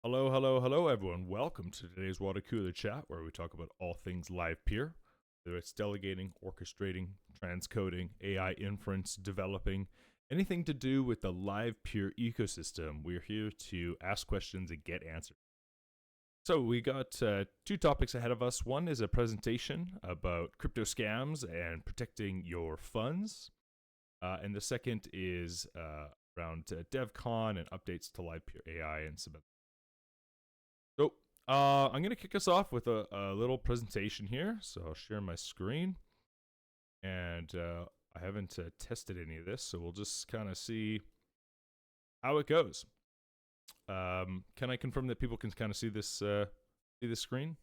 Hello, hello, hello, everyone. Welcome to today's Water Cooler Chat, where we talk about all things Livepeer, whether it's delegating, orchestrating, transcoding, AI inference, developing, anything to do with the Livepeer ecosystem. We're here to ask questions and get answers. So we got two topics ahead of us. One is a presentation about crypto scams and protecting your funds, and the second is around devcon and updates to Livepeer AI and some. So I'm going to kick us off with a little presentation here. So I'll share my screen. And I haven't tested any of this, so we'll just kind of see how it goes. Can I confirm that people can kind of see this screen?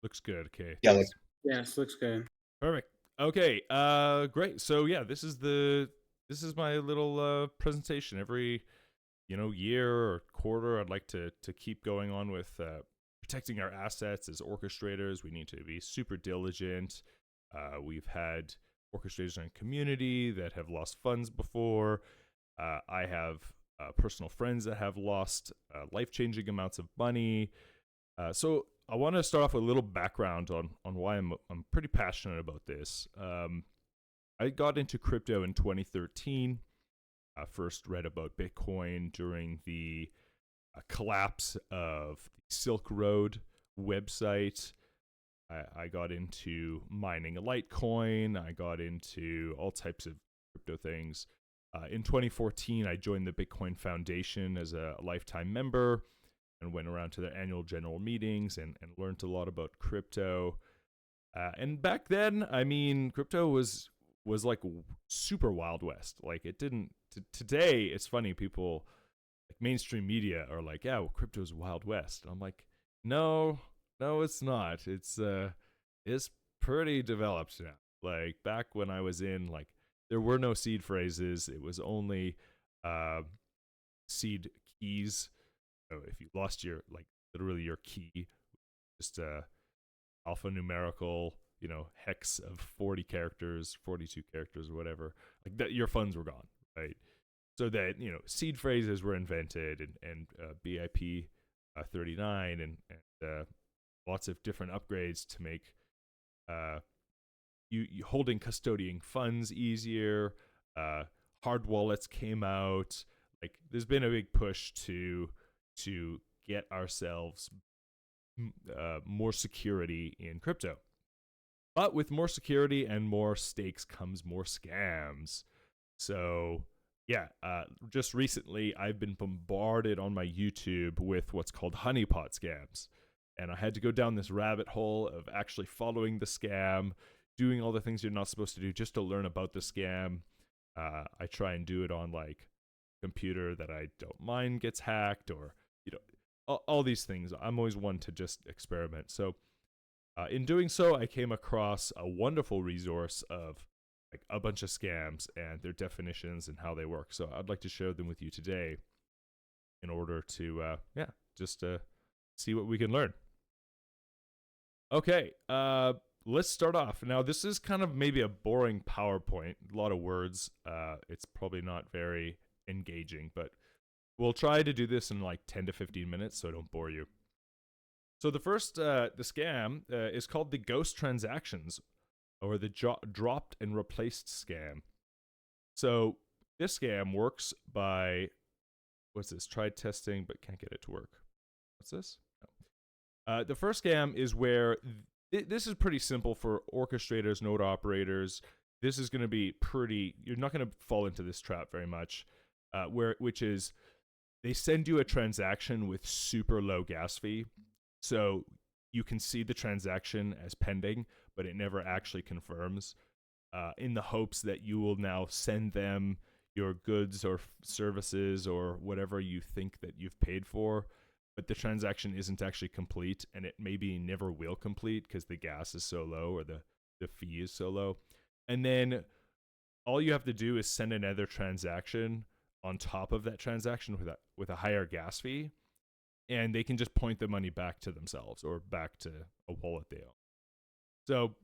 Looks good. Okay. Yeah, Yes, looks good. Perfect. Okay. Great. So yeah, this is my little presentation. Every year or quarter, I'd like to keep going on with protecting our assets as orchestrators. We need to be super diligent. We've had orchestrators in our community that have lost funds before. I have personal friends that have lost life-changing amounts of money. So I want to start off with a little background on why I'm pretty passionate about this. I got into crypto in 2013. First read about Bitcoin during the collapse of the Silk Road website. I got into mining a Litecoin. I got into all types of crypto things. In 2014, I joined the Bitcoin Foundation as a lifetime member and went around to their annual general meetings and learned a lot about crypto. And back then, I mean, crypto was like super Wild West. Like it didn't. Today, it's funny. People like mainstream media are like, "Yeah, well, crypto's Wild West." I'm like, no, it's not. It's pretty developed now. Like back when I was in, like there were no seed phrases. It was only seed keys. So if you lost your literally your key, just alphanumerical, hex of 40 characters, 42 characters, or whatever, like that, your funds were gone, right? So that, seed phrases were invented and BIP 39 and lots of different upgrades to make you holding custodian funds easier. Hard wallets came out. Like there's been a big push to get ourselves more security in crypto. But with more security and more stakes comes more scams. So, yeah, just recently I've been bombarded on my YouTube with what's called honeypot scams. And I had to go down this rabbit hole of actually following the scam, doing all the things you're not supposed to do just to learn about the scam. I try and do it on like computer that I don't mind gets hacked, or all these things. I'm always one to just experiment. So in doing so, I came across a wonderful resource of like a bunch of scams and their definitions and how they work. So I'd like to share them with you today in order to just see what we can learn. Okay, let's start off. Now this is kind of maybe a boring PowerPoint, a lot of words. It's probably not very engaging, but we'll try to do this in like 10 to 15 minutes so I don't bore you. So the first, the scam is called the ghost transactions, or the dropped and replaced scam. So this scam works by, what's this? Tried testing but can't get it to work. What's this? No. The first scam is where this is pretty simple for orchestrators, node operators. This is going to be pretty. You're not going to fall into this trap very much. Which is they send you a transaction with super low gas fee. So you can see the transaction as pending, but it never actually confirms, in the hopes that you will now send them your goods or services or whatever you think that you've paid for. But the transaction isn't actually complete, and it maybe never will complete because the gas is so low or the fee is so low. And then all you have to do is send another transaction on top of that transaction with a higher gas fee, and they can just point the money back to themselves or back to a wallet they own. So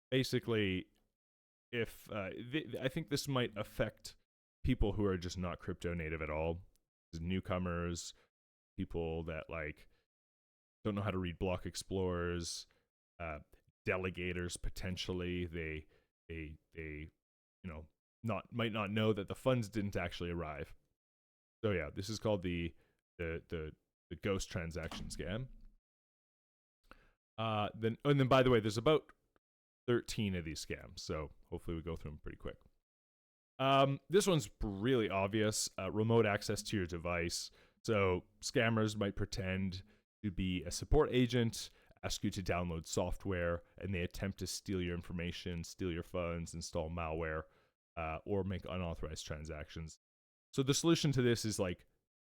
basically, if I think this might affect people who are just not crypto native at all. newcomers, people that like don't know how to read block explorers, delegators potentially. They might not know that the funds didn't actually arrive. So yeah, this is called the ghost transaction scam. Then by the way, there's about 13 of these scams, so hopefully we go through them pretty quick. This one's really obvious. Remote access to your device. So scammers might pretend to be a support agent, ask you to download software, and they attempt to steal your information, steal your funds, install malware, or make unauthorized transactions. So the solution to this is like,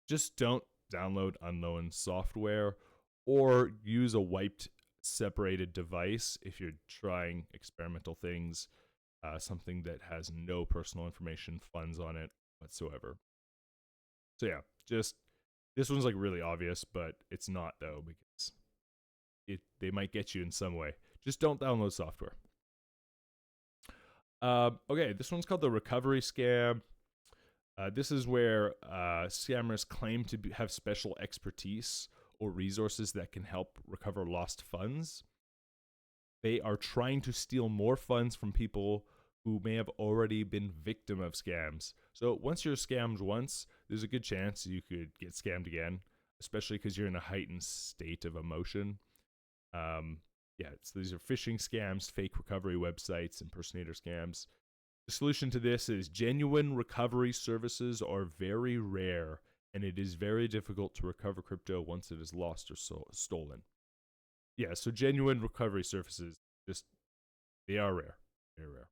just don't download unknown software or use a wiped separated device if you're trying experimental things, something that has no personal information, funds on it whatsoever. So yeah, just this one's like really obvious, but it's not though, because they might get you in some way. Just don't download software. Okay, this one's called the recovery scam. This is where scammers claim to have special expertise or resources that can help recover lost funds. They are trying to steal more funds from people who may have already been victim of scams. So once you're scammed once, there's a good chance you could get scammed again, especially because you're in a heightened state of emotion. So these are phishing scams, fake recovery websites, impersonator scams. The solution to this is genuine recovery services are very rare, and it is very difficult to recover crypto once it is lost or stolen. Yeah, so genuine recovery services, they are rare. Very rare.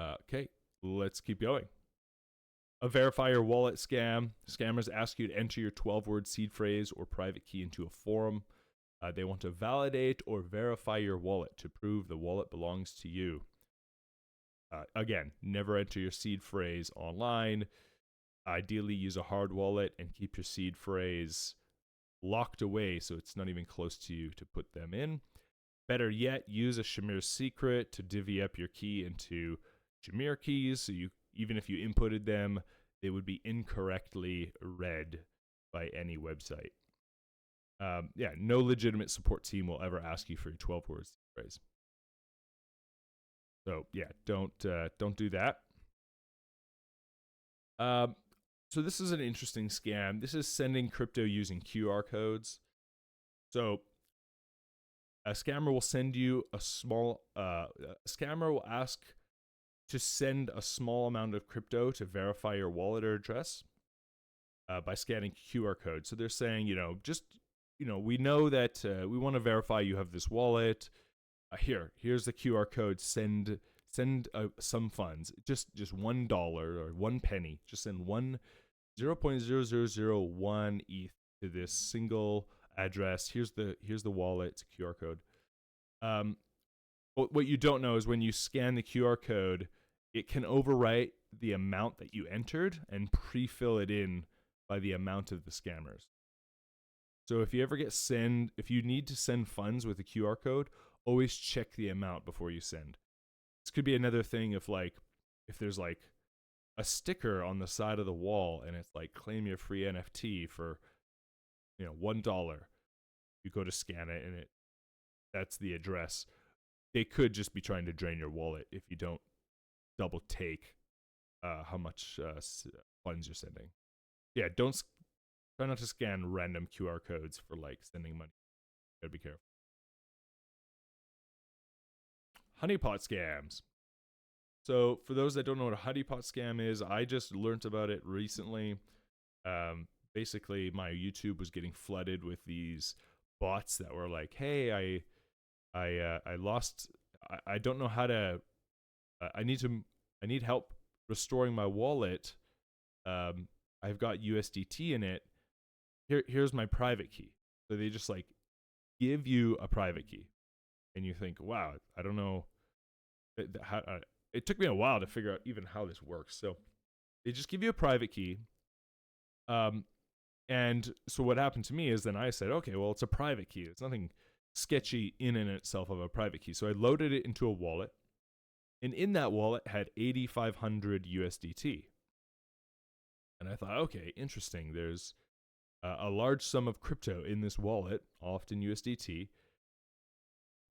Okay, let's keep going. A verify your wallet scam. Scammers ask you to enter your 12-word seed phrase or private key into a forum. They want to validate or verify your wallet to prove the wallet belongs to you. Again, never enter your seed phrase online. Ideally, use a hard wallet and keep your seed phrase locked away so it's not even close to you to put them in. Better yet, use a Shamir secret to divvy up your key into Shamir keys, so even if you inputted them, they would be incorrectly read by any website. No legitimate support team will ever ask you for your 12-word phrase. So yeah, don't do that. So this is an interesting scam. This is sending crypto using QR codes. So a scammer will send you a small. Scammer will ask to send a small amount of crypto to verify your wallet or address by scanning QR code. So they're saying, we know that we want to verify you have this wallet. Here's the QR code. Send some funds, just $1 or 1 penny. Just send 0.0001 ETH to this single address. Here's the wallet. It's a QR code. What you don't know is when you scan the QR code, it can overwrite the amount that you entered and pre-fill it in by the amount of the scammers. So if you need to send funds with a QR code, always check the amount before you send. This could be another thing if there's like a sticker on the side of the wall and it's like claim your free NFT for $1. You go to scan it and that's the address. They could just be trying to drain your wallet if you don't double take how much funds you're sending. Yeah, try not to scan random QR codes for like sending money. Gotta be careful. Honeypot scams. So for those that don't know what a honeypot scam is, I just learned about it recently. Basically, my YouTube was getting flooded with these bots that were like, "Hey, I lost. I don't know how to. I need help restoring my wallet. I've got USDT in it. Here's my private key." So they just like give you a private key, and you think, "Wow, I don't know." It took me a while to figure out even how this works. So they just give you a private key. And so what happened to me is then I said, okay, well, it's a private key. It's nothing sketchy in and itself of a private key. So I loaded it into a wallet. And in that wallet had 8,500 USDT. And I thought, okay, interesting. There's a large sum of crypto in this wallet, often USDT.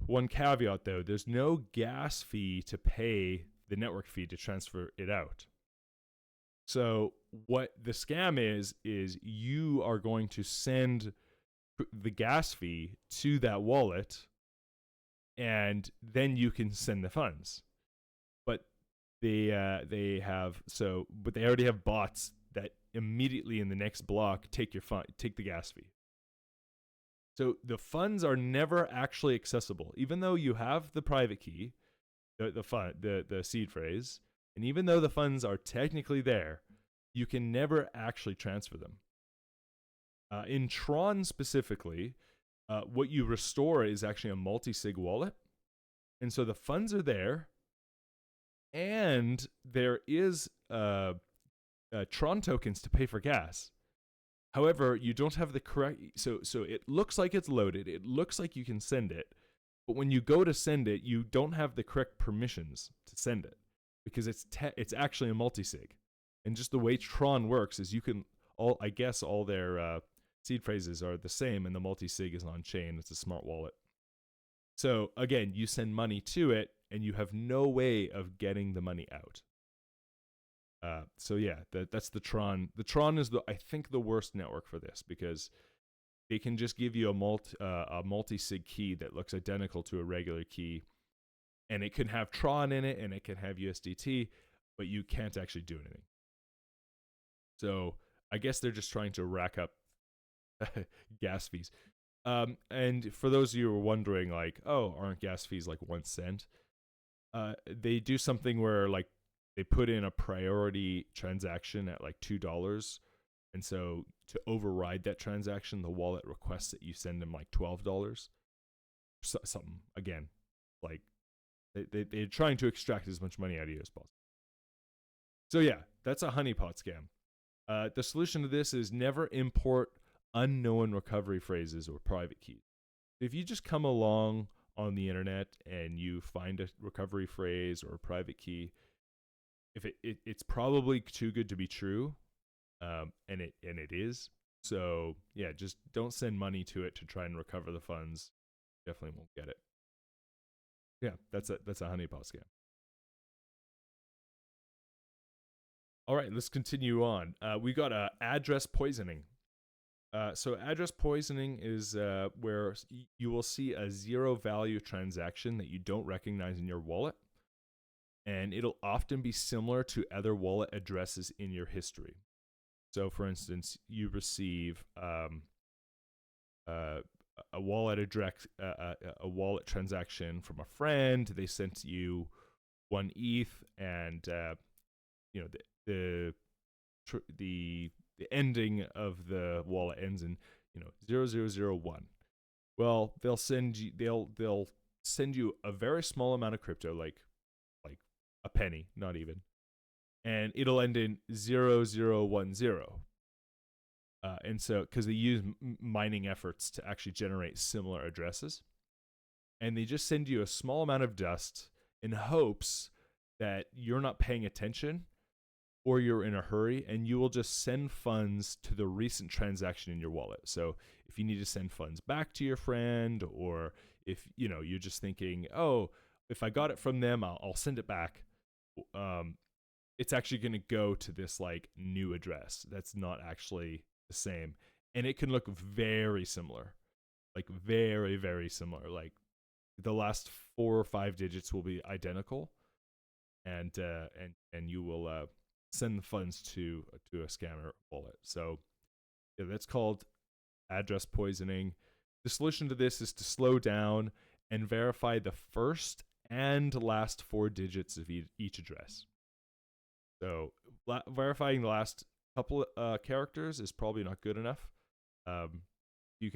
One caveat though, there's no gas fee to pay the network fee to transfer it out. So what the scam is you are going to send the gas fee to that wallet, and then you can send the funds. But they already have bots that immediately in the next block take the gas fee. So the funds are never actually accessible, even though you have the private key, the seed phrase, and even though the funds are technically there, you can never actually transfer them. In Tron specifically, what you restore is actually a multi-sig wallet, and so the funds are there, and there is Tron tokens to pay for gas. However, you don't have the correct. So it looks like it's loaded. It looks like you can send it, but when you go to send it, you don't have the correct permissions to send it because it's actually a multi-sig. And just the way Tron works is you can all their seed phrases are the same, and the multi-sig is on chain. It's a smart wallet. So again, you send money to it, and you have no way of getting the money out. So yeah, that's the Tron. The Tron is I think the worst network for this because they can just give you a multi-sig key that looks identical to a regular key, and it can have Tron in it and it can have USDT, but you can't actually do anything. So I guess they're just trying to rack up gas fees. And for those of you who are wondering, like, oh, aren't gas fees like 1 cent? They do something where like they put in a priority transaction at like $2, and so to override that transaction, the wallet requests that you send them like $12. Something again, like they're trying to extract as much money out of you as possible. So yeah, that's a honeypot scam. The solution to this is never import unknown recovery phrases or private keys. If you just come along on the internet and you find a recovery phrase or a private key, if it's probably too good to be true, and it is. So yeah, just don't send money to it to try and recover the funds. Definitely won't get it. Yeah, that's a honeypot scam. All right, let's continue on. We got address poisoning. So address poisoning is where you will see a zero value transaction that you don't recognize in your wallet, and it'll often be similar to other wallet addresses in your history. So, for instance, you receive a wallet address, a wallet transaction from a friend. They sent you 1 ETH, and the ending of the wallet ends in 0001. Well, they'll send you a very small amount of crypto, like a penny, not even, and it'll end in 0010. And so, because they use mining efforts to actually generate similar addresses, and they just send you a small amount of dust in hopes that you're not paying attention or you're in a hurry, and you will just send funds to the recent transaction in your wallet. So if you need to send funds back to your friend, or if you're just thinking, oh, if I got it from them, I'll send it back. It's actually going to go to this like new address that's not actually the same, and it can look very similar, like very, very similar. Like the last 4 or 5 digits will be identical, and you will send the funds to a scammer wallet. So yeah, that's called address poisoning. The solution to this is to slow down and verify the first and last 4 digits of each address. So verifying the last couple characters is probably not good enough. You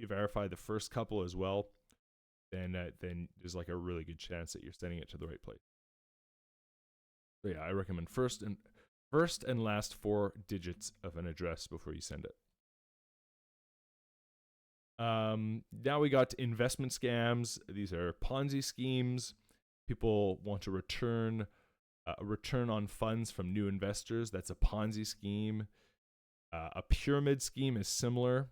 verify the first couple as well, then there's like a really good chance that you're sending it to the right place. So yeah, I recommend first and last 4 digits of an address before you send it. Now we got investment scams. These are Ponzi schemes. People want to return A return on funds from new investors, that's a Ponzi scheme. A pyramid scheme is similar,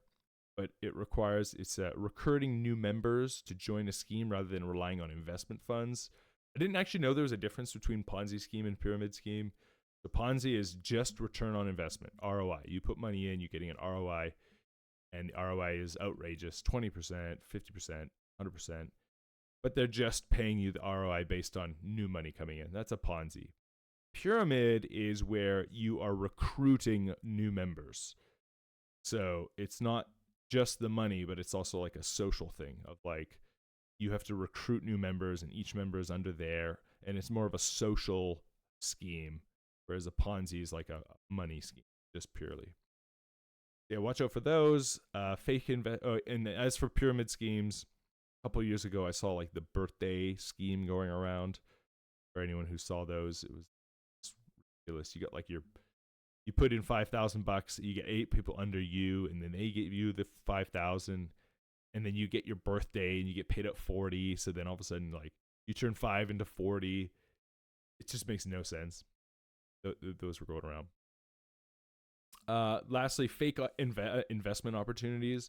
but it's recruiting new members to join a scheme rather than relying on investment funds. I didn't actually know there was a difference between Ponzi scheme and pyramid scheme. The Ponzi is just return on investment, ROI. You put money in, you're getting an ROI, and the ROI is outrageous, 20%, 50%, 100%. But they're just paying you the ROI based on new money coming in. That's a Ponzi. Pyramid is where you are recruiting new members. So it's not just the money, but it's also like a social thing of like you have to recruit new members and each member is under there, and it's more of a social scheme, whereas a Ponzi is like a money scheme, just purely. Yeah, watch out for those. And as for pyramid schemes, a couple of years ago, I saw like the birthday scheme going around. For anyone who saw those, it was ridiculous. You got like you put in $5,000, you get 8 people under you, and then they give you the 5,000, and then you get your birthday and you get paid at 40. So then all of a sudden, like you turn 5 into 40. It just makes no sense. Those were going around. Lastly, fake investment opportunities.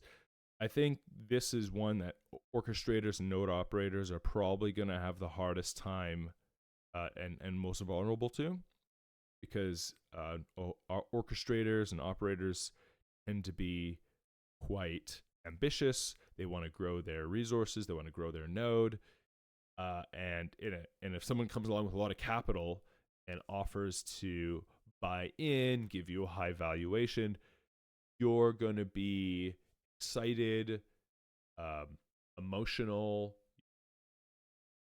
I think this is one that orchestrators and node operators are probably going to have the hardest time and most vulnerable to, because our orchestrators and operators tend to be quite ambitious. They want to grow their resources. They want to grow their node. And if someone comes along with a lot of capital and offers to buy in, give you a high valuation, you're going to be excited, emotional,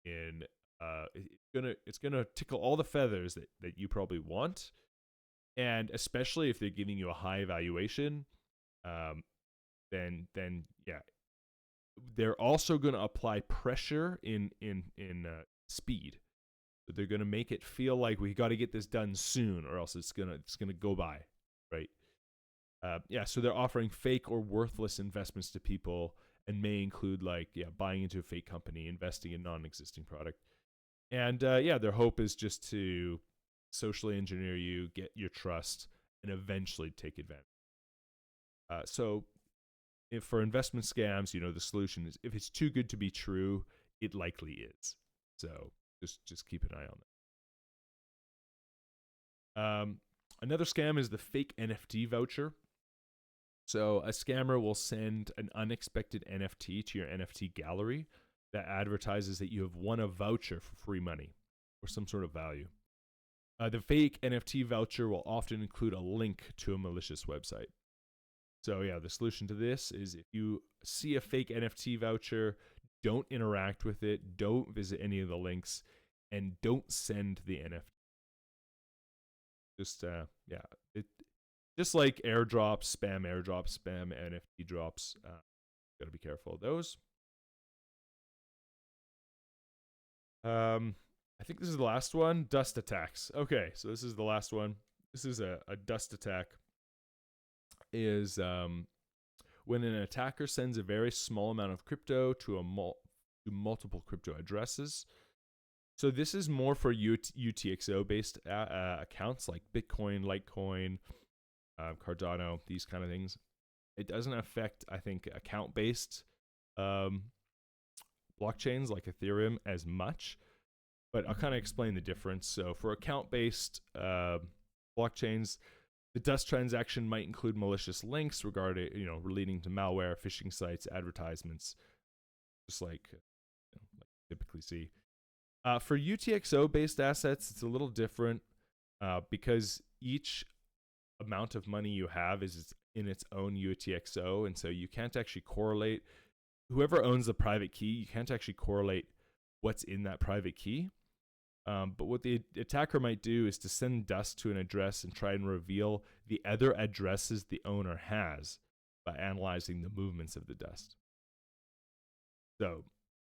it's gonna tickle all the feathers that you probably want, and especially if they're giving you a high valuation, then yeah, they're also going to apply pressure in speed. So they're going to make it feel like we got to get this done soon, or else it's gonna go by, right? So they're offering fake or worthless investments to people, and may include like buying into a fake company, investing in non-existing product, and their hope is just to socially engineer you, get your trust, and eventually take advantage. So if for investment scams, the solution is, if it's too good to be true, it likely is. So just keep an eye on that. Another scam is the fake NFT voucher. So a scammer will send an unexpected NFT to your NFT gallery that advertises that you have won a voucher for free money or some sort of value. The fake NFT voucher will often include a link to a malicious website. So the solution to this is, if you see a fake NFT voucher, don't interact with it, don't visit any of the links, and don't send the NFT. Just like airdrops, spam NFT drops. Gotta be careful of those. I think this is the last one. Dust attacks. Okay, so this is the last one. This is a dust attack. Is when an attacker sends a very small amount of crypto to multiple crypto addresses. So this is more for UTXO based accounts like Bitcoin, Litecoin, Cardano, these kind of things. It doesn't affect, I think, account based blockchains like Ethereum as much, but I'll kind of explain the difference. So for account based blockchains, the dust transaction might include malicious links regarding, relating to malware, phishing sites, advertisements, just like typically see. For UTXO-based assets, it's a little different because each amount of money you have is in its own UTXO, and so you can't actually correlate. Whoever owns the private key, you can't actually correlate what's in that private key. But what the attacker might do is to send dust to an address and try and reveal the other addresses the owner has by analyzing the movements of the dust. So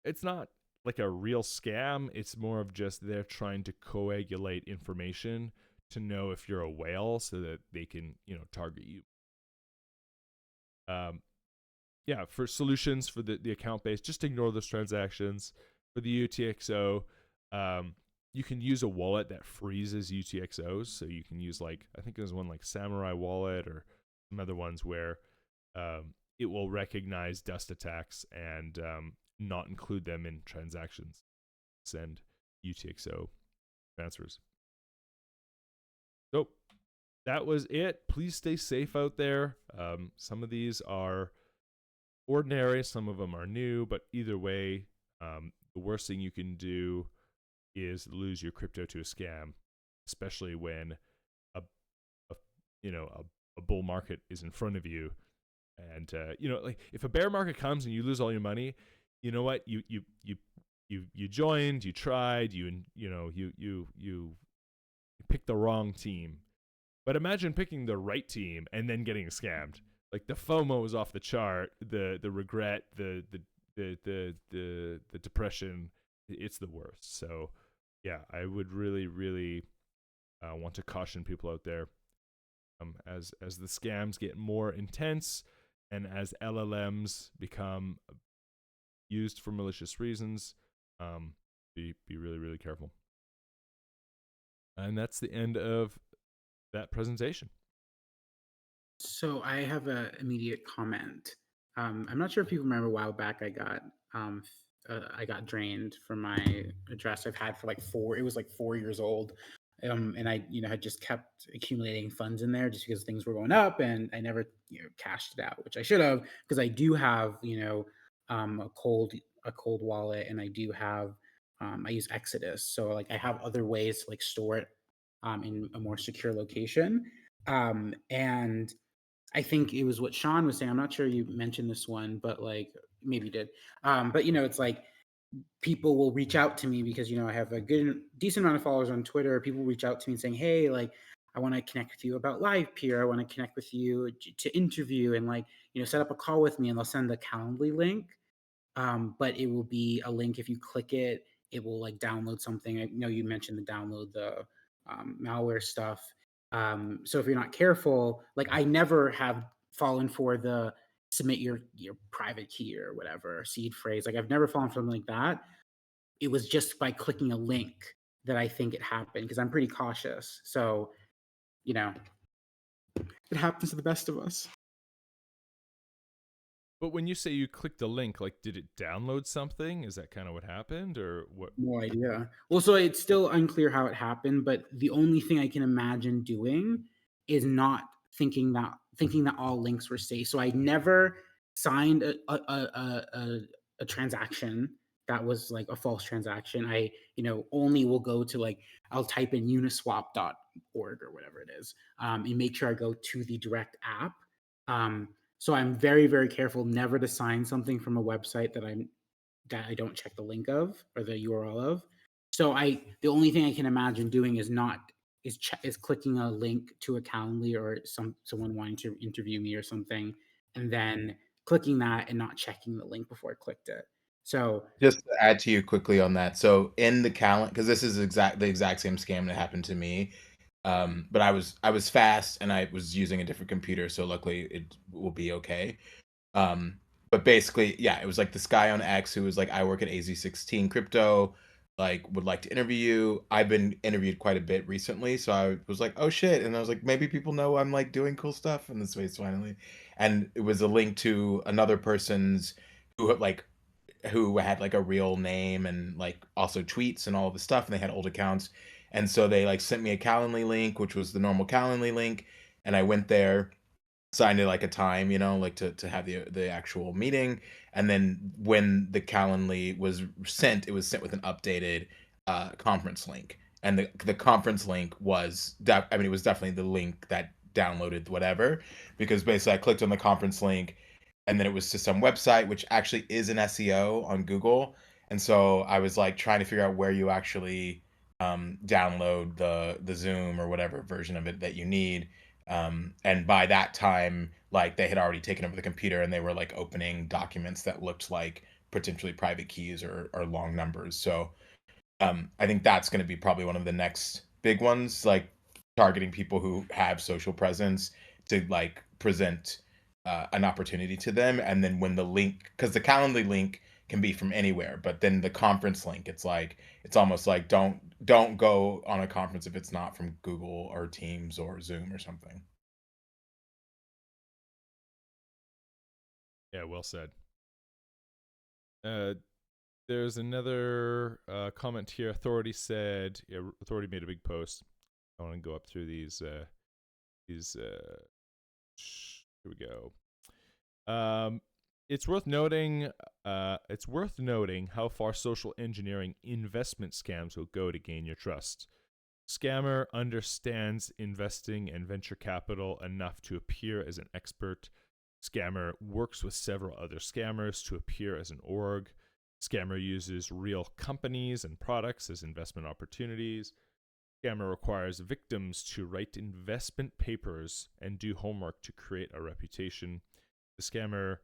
it's not like a real scam. It's more of just they're trying to coagulate information to know if you're a whale so that they can, target you. For solutions for the account base, just ignore those transactions. For the UTXO, you can use a wallet that freezes UTXOs. So you can use like, I think there's one like Samurai Wallet or some other ones where it will recognize dust attacks and not include them in transactions. Send UTXO transfers. So that was it. Please stay safe out there. Some of these are ordinary, some of them are new, but either way, the worst thing you can do is lose your crypto to a scam, especially when a bull market is in front of you. And like if a bear market comes and you lose all your money, you know what? You joined, you tried, you picked the wrong team. But imagine picking the right team and then getting scammed. Like the FOMO is off the chart, the regret, the depression, it's the worst. So yeah, I would really, really want to caution people out there as the scams get more intense and as LLMs become used for malicious reasons, be really, really careful. And that's the end of that presentation. So I have an immediate comment. I'm not sure if you remember a while back I got drained from my address I've had for like it was like 4 years old. And I, had just kept accumulating funds in there just because things were going up and I never, cashed it out, which I should have because I do have, a cold wallet and I do have, I use Exodus. So like I have other ways to like store it in a more secure location. And I think it was what Sean was saying. I'm not sure you mentioned this one, but like maybe you did. But it's like people will reach out to me because I have a decent amount of followers on Twitter. People reach out to me and saying, "Hey, like I want to connect with you about Livepeer. I want to connect with you to interview and like set up a call with me." And they'll send the Calendly link, but it will be a link. If you click it, it will like download something. I know you mentioned the download the malware stuff. So if you're not careful, like I never have fallen for the submit your private key or whatever seed phrase. Like I've never fallen for something like that. It was just by clicking a link that I think it happened because I'm pretty cautious. So, it happens to the best of us. But when you say you clicked a link, like did it download something? Is that kind of what happened or what? No idea. Well, so it's still unclear how it happened, but the only thing I can imagine doing is not thinking that all links were safe. So I never signed a transaction that was like a false transaction. I, only will go to like I'll type in uniswap.org or whatever it is, and make sure I go to the direct app. So I'm very, very careful never to sign something from a website that I don't check the link of or the URL of. So the only thing I can imagine doing is clicking a link to a Calendly or someone wanting to interview me or something, and then clicking that and not checking the link before I clicked it. So just to add to you quickly on that. So in the calendar, because this is the exact same scam that happened to me. But I was fast and I was using a different computer, so luckily it will be okay. But basically, yeah, it was like this guy on X who was like, I work at AZ16 Crypto, like would like to interview you. I've been interviewed quite a bit recently, so I was like, oh shit, and I was like, maybe people know I'm like doing cool stuff in this space finally. And it was a link to another person's who had like a real name and like also tweets and all the stuff, and they had old accounts. And so they like sent me a Calendly link, which was the normal Calendly link, and I went there, signed it like a time, like to have the actual meeting. And then when the Calendly was sent, it was sent with an updated conference link. And the conference link was it was definitely the link that downloaded whatever, because basically I clicked on the conference link and then it was to some website which actually is an SEO on Google. And so I was like trying to figure out where you actually download the Zoom or whatever version of it that you need. And by that time, like they had already taken over the computer and they were like opening documents that looked like potentially private keys or long numbers. So I think that's going to be probably one of the next big ones, like targeting people who have social presence to like present an opportunity to them. And then when the link, because the Calendly link can be from anywhere. But then the conference link, it's like it's almost like don't go on a conference if it's not from Google or Teams or Zoom or something. Yeah, well said. There's another comment here. Authority said, yeah, Authority made a big post. I want to go up through these. Here we go. It's worth noting. It's worth noting how far social engineering investment scams will go to gain your trust. Scammer understands investing and venture capital enough to appear as an expert. Scammer works with several other scammers to appear as an org. Scammer uses real companies and products as investment opportunities. Scammer requires victims to write investment papers and do homework to create a reputation. The scammer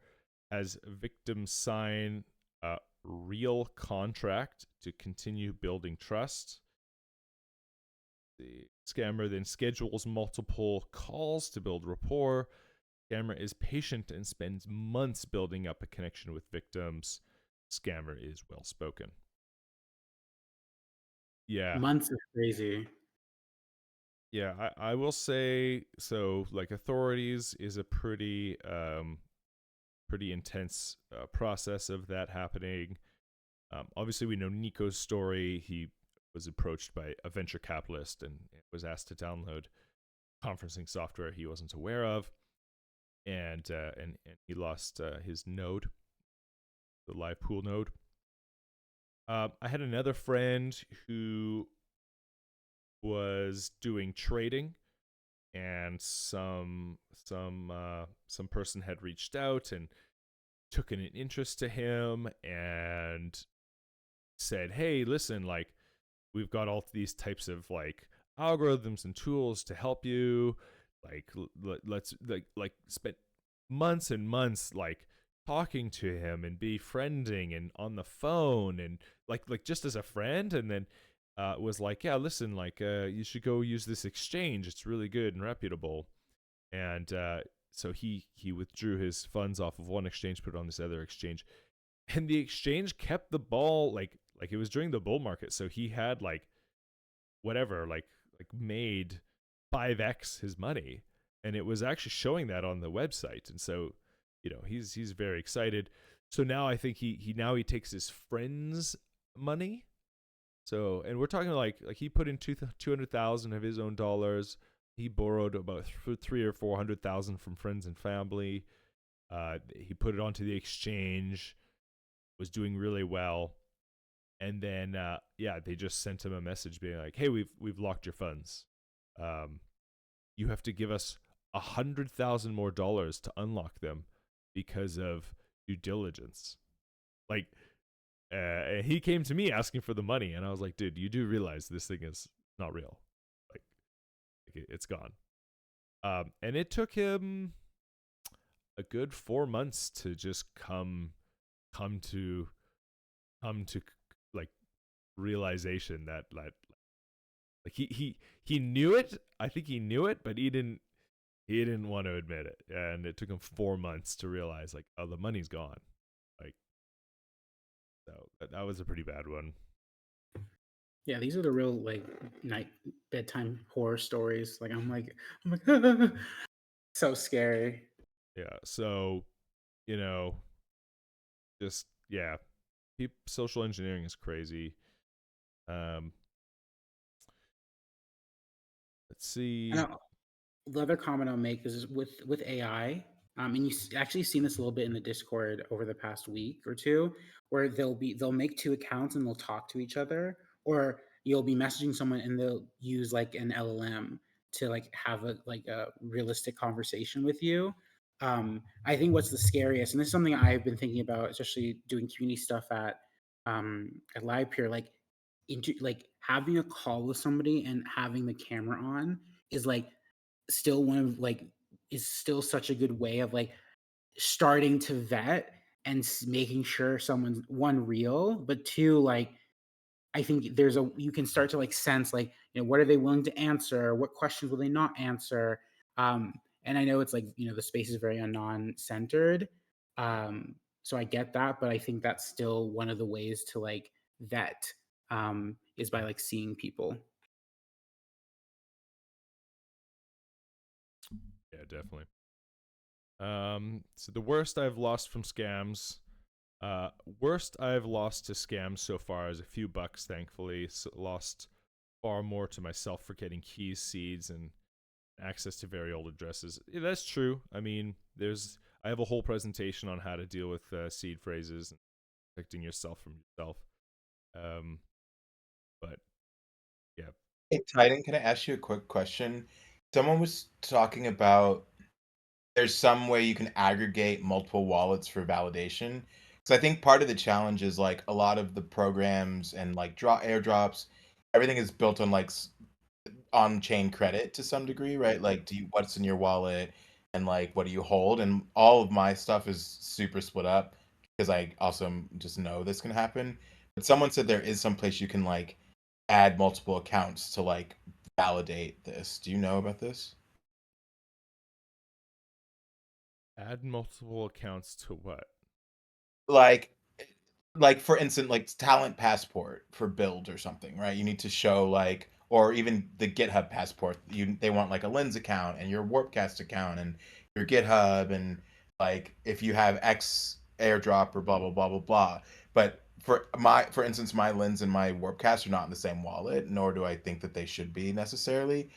has victims sign a real contract to continue building trust. The scammer then schedules multiple calls to build rapport. Scammer is patient and spends months building up a connection with victims. Scammer is well spoken. Yeah. Months is crazy. Yeah, I will say so. Like authorities is a pretty pretty intense process of that happening. Obviously, we know Nico's story. He was approached by a venture capitalist and was asked to download conferencing software he wasn't aware of, and he lost his node, the live pool node. I had another friend who was doing trading, and some person had reached out and took an interest to him and said, "Hey, listen, like we've got all these types of like algorithms and tools to help you. Like let's like spend months and months like talking to him and befriending and on the phone and like just as a friend." And then was like, "Yeah, listen, like you should go use this exchange. It's really good and reputable." And so he withdrew his funds off of one exchange, put it on this other exchange, and the exchange kept the ball like it was during the bull market, so he had like whatever like made 5x his money, and it was actually showing that on the website. And so he's very excited. So now I think he takes his friends' money. So, and we're talking like he put in 200,000 of his own dollars. He borrowed about 300,000 or 400,000 from friends and family. He put it onto the exchange, was doing really well, and then they just sent him a message being like, "Hey, we've locked your funds. You have to give us 100,000 more dollars to unlock them because of due diligence." Like, he came to me asking for the money, and I was like, "Dude, you do realize this thing is not real? Like it's gone." And it took him a good 4 months to just come to like realization that like he knew it. I think he knew it, but he didn't want to admit it. And it took him 4 months to realize like, oh, the money's gone. Like, so that was a pretty bad one. Yeah, these are the real like night bedtime horror stories. Like I'm like so scary. Yeah. So, just yeah, social engineering is crazy. Let's see. And the other comment I'll make is with AI, and you actually seen this a little bit in the Discord over the past week or two, where they'll make two accounts and they'll talk to each other, or you'll be messaging someone and they'll use like an LLM to like have a realistic conversation with you. I think what's the scariest, and this is something I've been thinking about, especially doing community stuff at Livepeer, like having a call with somebody and having the camera on is like still one of like is still such a good way of like starting to vet and making sure someone's one real, but two like I think you can start to like sense like what are they willing to answer, what questions will they not answer. And I know it's like the space is very non centered, So I get that, but I think that's still one of the ways to like vet is by like seeing people. Yeah, definitely. So the worst I've lost from scams. Worst I've lost to scams so far is a few bucks, thankfully. So lost far more to myself for getting keys, seeds, and access to very old addresses. Yeah, that's true. I mean, I have a whole presentation on how to deal with seed phrases and protecting yourself from yourself. But yeah, Hey, Titan, can I ask you a quick question? Someone was talking about there's some way you can aggregate multiple wallets for validation. Because I think part of the challenge is like a lot of the programs and like airdrops, everything is built on like on-chain credit to some degree, right? Like, what's in your wallet and like what do you hold? And all of my stuff is super split up because I also just know this can happen. But someone said there is some place you can like add multiple accounts to like validate this. Do you know about this? add multiple accounts to what? Like like for instance, like talent passport for build or something, right? You need to show like, or even the GitHub passport. They want like a Lens account and your Warpcast account and your GitHub and like if you have X airdrop or blah blah blah blah blah. But for instance, my Lens and my Warpcast are not in the same wallet, nor do I think that they should be necessarily.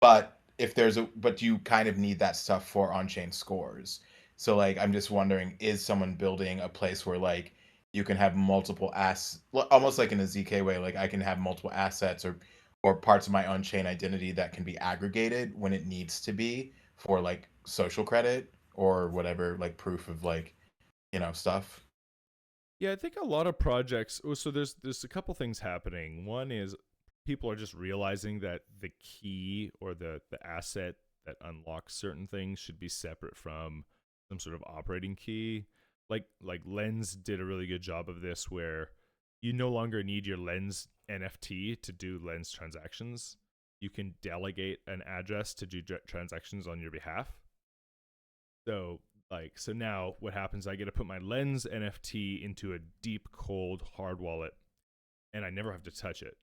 But if there's a but you kind of need that stuff for on-chain scores. So like I'm just wondering, is someone building a place where like you can have multiple almost like in a ZK way, like I can have multiple assets or parts of my on-chain identity that can be aggregated when it needs to be for like social credit or whatever, like proof of like, stuff. Yeah, I think a lot of projects. So there's a couple things happening. One is people are just realizing that the key or the asset that unlocks certain things should be separate from some sort of operating key. Like Lens did a really good job of this, where you no longer need your Lens NFT to do Lens transactions. You can delegate an address to do transactions on your behalf. So now what happens, I get to put my Lens NFT into a deep cold hard wallet and I never have to touch it.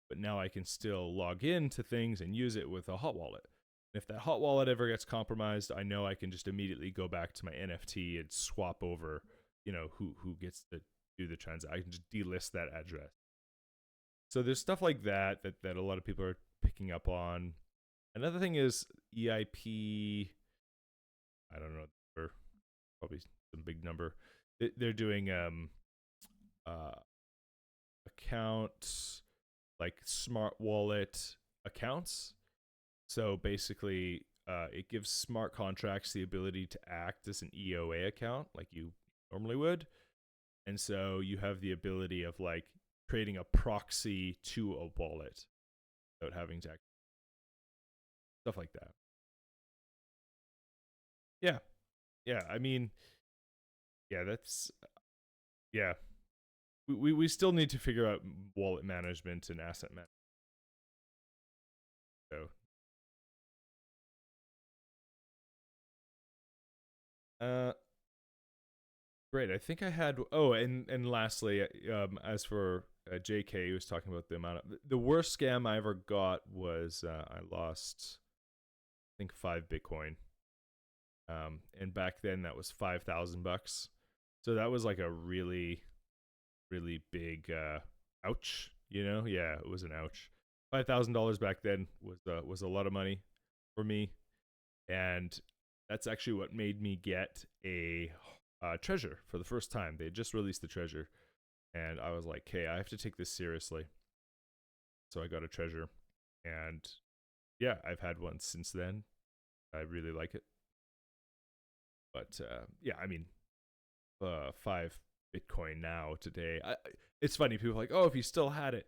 But now I can still log into things and use it with a hot wallet. And if that hot wallet ever gets compromised, I know I can just immediately go back to my NFT and swap over, who gets to do the transaction. I can just delist that address. So there's stuff like that a lot of people are picking up on. Another thing is EIP. I don't know, probably some big number. They're doing uh account, like smart wallet accounts. So basically, it gives smart contracts the ability to act as an EOA account like you normally would. And so you have the ability of like creating a proxy to a wallet without having to act, stuff like that. Yeah. Yeah. I mean, yeah, yeah. We still need to figure out wallet management and asset management. So, great. I think I had. Oh, and lastly, as for JK, he was talking about the amount of the worst scam I ever got was I lost, I think, 5 Bitcoin. And back then that was $5,000. So that was like a really, really big ouch. Yeah, it was an ouch. $5,000 back then was a lot of money for me, and that's actually what made me get a treasure for the first time. They had just released the treasure, and I was like, "Hey, I have to take this seriously." So I got a treasure, and yeah, I've had one since then. I really like it, but yeah, I mean, 5 Bitcoin now today. It's funny. People are like, "Oh, if you still had it,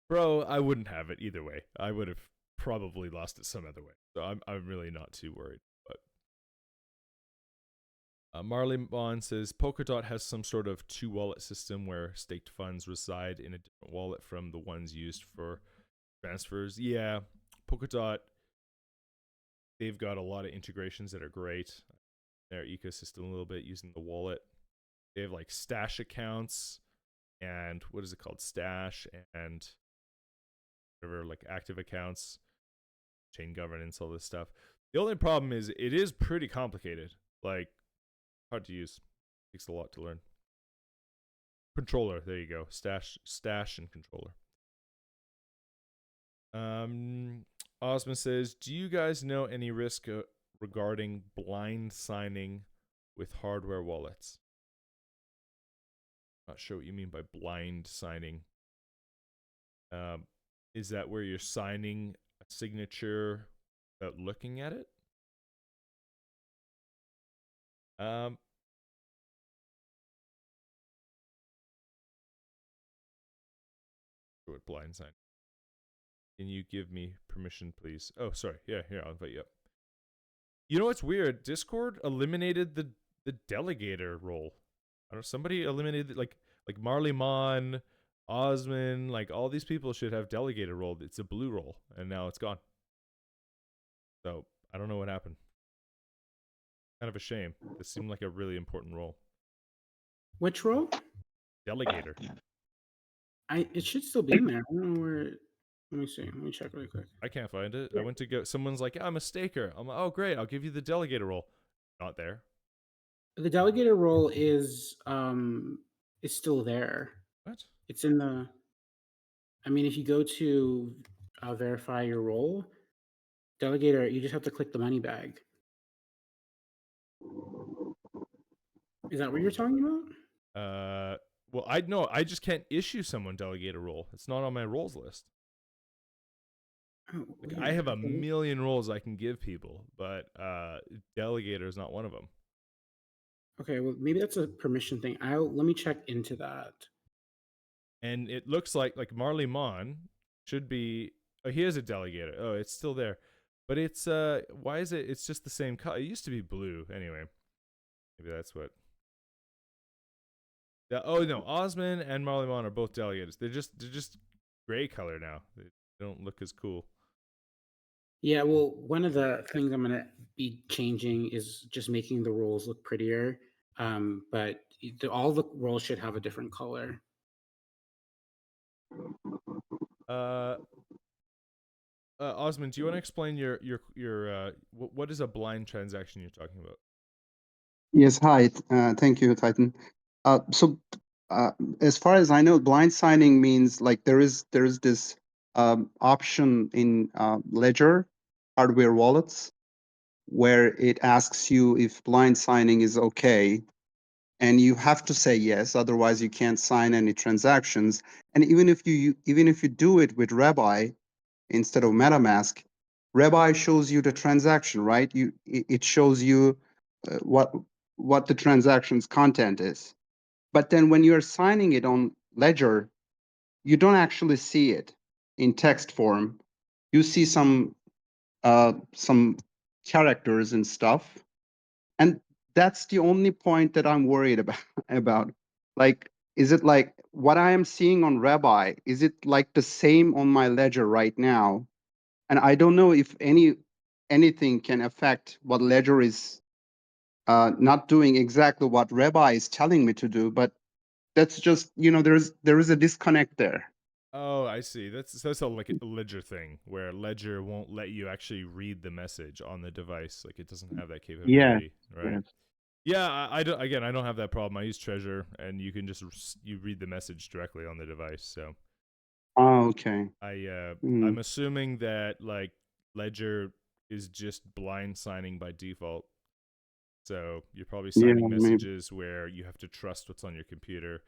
bro," I wouldn't have it either way. I would have probably lost it some other way. So I'm really not too worried. But Marley Bond says Polkadot has some sort of two wallet system where staked funds reside in a different wallet from the ones used for transfers. Yeah, Polkadot, they've got a lot of integrations that are great. Their ecosystem a little bit using the wallet. They have like stash accounts and what is it called? Stash and whatever, like active accounts, chain governance, all this stuff. The only problem is it is pretty complicated. Like hard to use. Takes a lot to learn. Controller, there you go. Stash and controller. Osman says, do you guys know any risk regarding blind signing with hardware wallets? Not sure what you mean by blind signing. Is that where you're signing a signature without looking at it? What blind sign? Can you give me permission, please? Oh, sorry. Yeah, here, I'll invite you up. You know what's weird? Discord eliminated the delegator role. I don't know, somebody eliminated like Marley Mon, Osman, like all these people should have delegator role. It's a blue role, and now it's gone. So I don't know what happened. Kind of a shame. This seemed like a really important role. Which role? Delegator. It should still be in there. I don't know where. Let me see. Let me check really quick. I can't find it. I went to go. Someone's like, I'm a staker. I'm like, oh great, I'll give you the delegator role. Not there. The delegator role is still there. What? It's in the. I mean, if you go to verify your role, delegator, you just have to click the money bag. Is that what you're talking about? Well, I just can't issue someone delegate a role. It's not on my roles list. Oh, like, I have a million roles I can give people, but delegator is not one of them. Okay, well maybe that's a permission thing. Let me check into that. And it looks like Marley Mon should be. Oh, he is a delegator. Oh, it's still there, but it's why is it? It's just the same color. It used to be blue anyway. Maybe that's what. Oh no, Osman and Marley Mon are both delegators. They're just gray color now. They don't look as cool. Yeah, well, one of the things I'm gonna be changing is just making the roles look prettier. But all the roles should have a different color. Osman, do you want to explain your what is a blind transaction you're talking about? Yes, hi. Thank you, Titan. So, as far as I know, blind signing means like there is this option in Ledger hardware wallets where it asks you if blind signing is okay, and you have to say yes, otherwise you can't sign any transactions. And even if you do it with Rabbi instead of MetaMask, Rabbi shows you the transaction, right? It shows you what the transaction's content is. But then when you're signing it on Ledger, you don't actually see it in text form. You see some characters and stuff, and that's the only point that I'm worried about. Like, is it like what I am seeing on Rabbi? Is it like the same on my Ledger right now? And I don't know if anything can affect what Ledger is not doing exactly what Rabbi is telling me to do, but that's just, there is a disconnect there. Oh, I see. That's like a Ledger thing where Ledger won't let you actually read the message on the device. Like it doesn't have that capability, right? Yes. Yeah, I don't. Again, I don't have that problem. I use Treasure, and you can just you read the message directly on the device. So, Oh, okay. I'm assuming that like Ledger is just blind signing by default. So you're probably signing messages where you have to trust what's on your computer.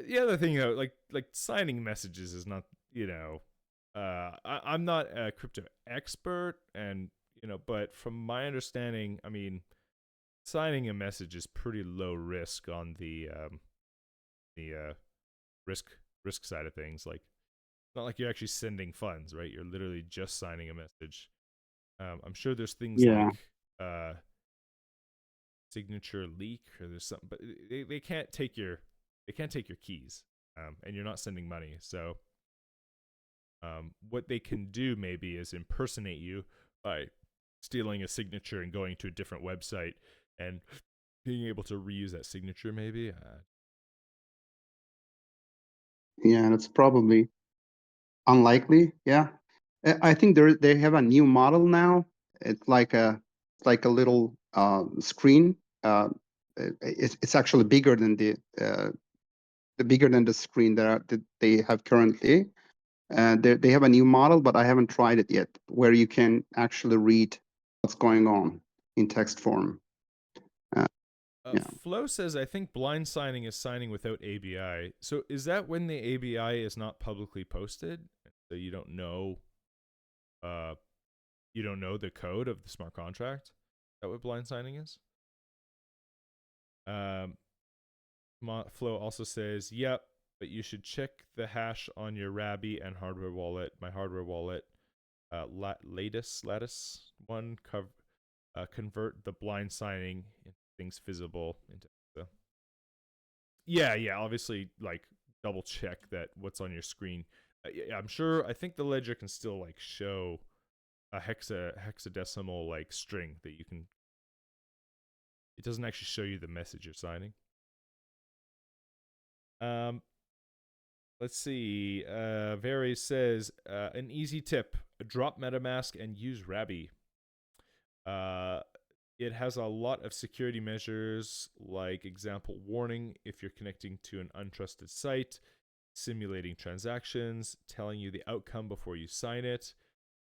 The other thing, like signing messages is not, I'm not a crypto expert, and but from my understanding, I mean, signing a message is pretty low risk on the risk side of things. Like, it's not like you're actually sending funds, right? You're literally just signing a message. I'm sure there's things like signature leak, or there's something, but they can't take your keys, and you're not sending money. So what they can do maybe is impersonate you by stealing a signature and going to a different website and being able to reuse that signature, maybe. Yeah, that's probably unlikely. Yeah, I think they have a new model now. It's like a little screen. It's actually bigger than the screen that they have currently. They have a new model, but I haven't tried it yet, where you can actually read what's going on in text form. Yeah. Flo says, I think blind signing is signing without ABI. So is that when the ABI is not publicly posted? So you don't know the code of the smart contract? Is that what blind signing is? Flo also says, yep, but you should check the hash on your Rabby and hardware wallet. My hardware wallet, lattice one, convert the blind signing into things visible into the. Yeah, obviously, like, double check that what's on your screen. I'm sure. I think the ledger can still like show a hexadecimal like string that you can. It doesn't actually show you the message you're signing. Let's see. Very says, an easy tip: drop MetaMask and use Rabby. It has a lot of security measures, like example warning if you're connecting to an untrusted site, simulating transactions, telling you the outcome before you sign it,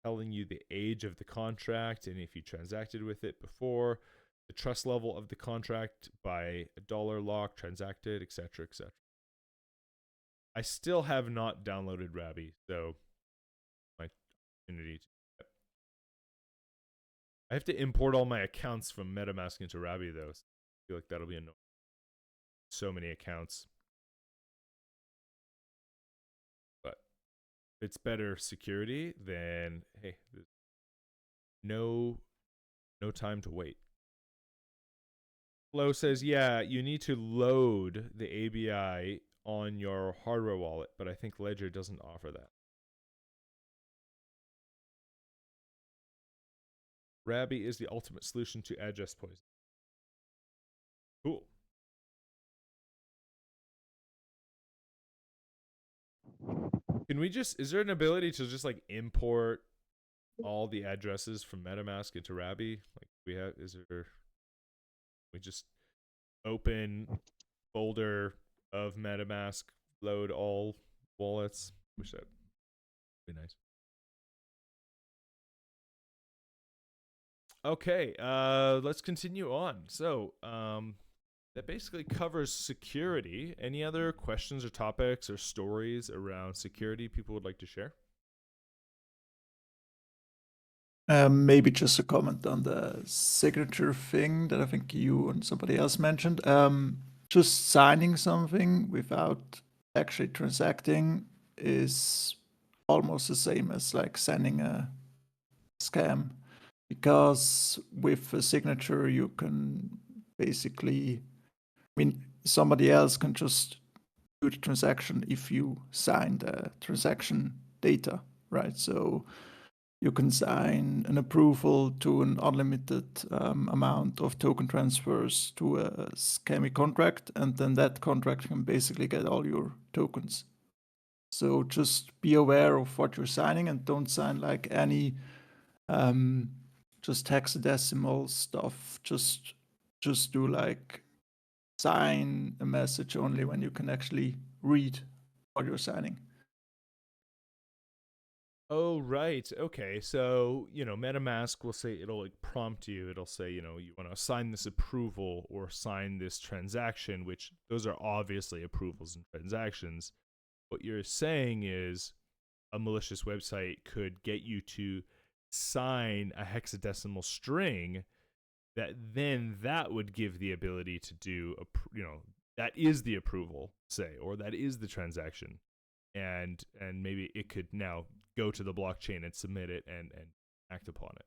telling you the age of the contract and if you transacted with it before, the trust level of the contract by a dollar lock, transacted, etc., etc. I still have not downloaded Rabby, so my opportunity to. I have to import all my accounts from MetaMask into Rabby, though. So I feel like that'll be annoying. So many accounts. But if it's better security, then hey, no time to wait. Flo says, yeah, you need to load the ABI on your hardware wallet, but I think Ledger doesn't offer that. Rabby is the ultimate solution to address poisoning. Cool. Can we just, is there an ability to just like import all the addresses from MetaMask into Rabby? Like we just open folder of MetaMask, load all wallets? Wish that'd be nice. Okay, let's continue on. So, that basically covers security. Any other questions or topics or stories around security people would like to share? Maybe just a comment on the signature thing that I think you and somebody else mentioned. Just signing something without actually transacting is almost the same as like sending a scam, because with a signature you can basically, I mean, somebody else can just do the transaction if you sign the transaction data, right? So you can sign an approval to an unlimited amount of token transfers to a scammy contract, and then that contract can basically get all your tokens. So just be aware of what you're signing and don't sign like any just hexadecimal stuff. Just do like sign a message only when you can actually read what you're signing. Oh, right. Okay. So, MetaMask will say, it'll like prompt you. It'll say, you want to sign this approval or sign this transaction, which those are obviously approvals and transactions. What you're saying is a malicious website could get you to sign a hexadecimal string that would give the ability to do, that is the approval, say, or that is the transaction. And maybe it could now go to the blockchain and submit it and act upon it.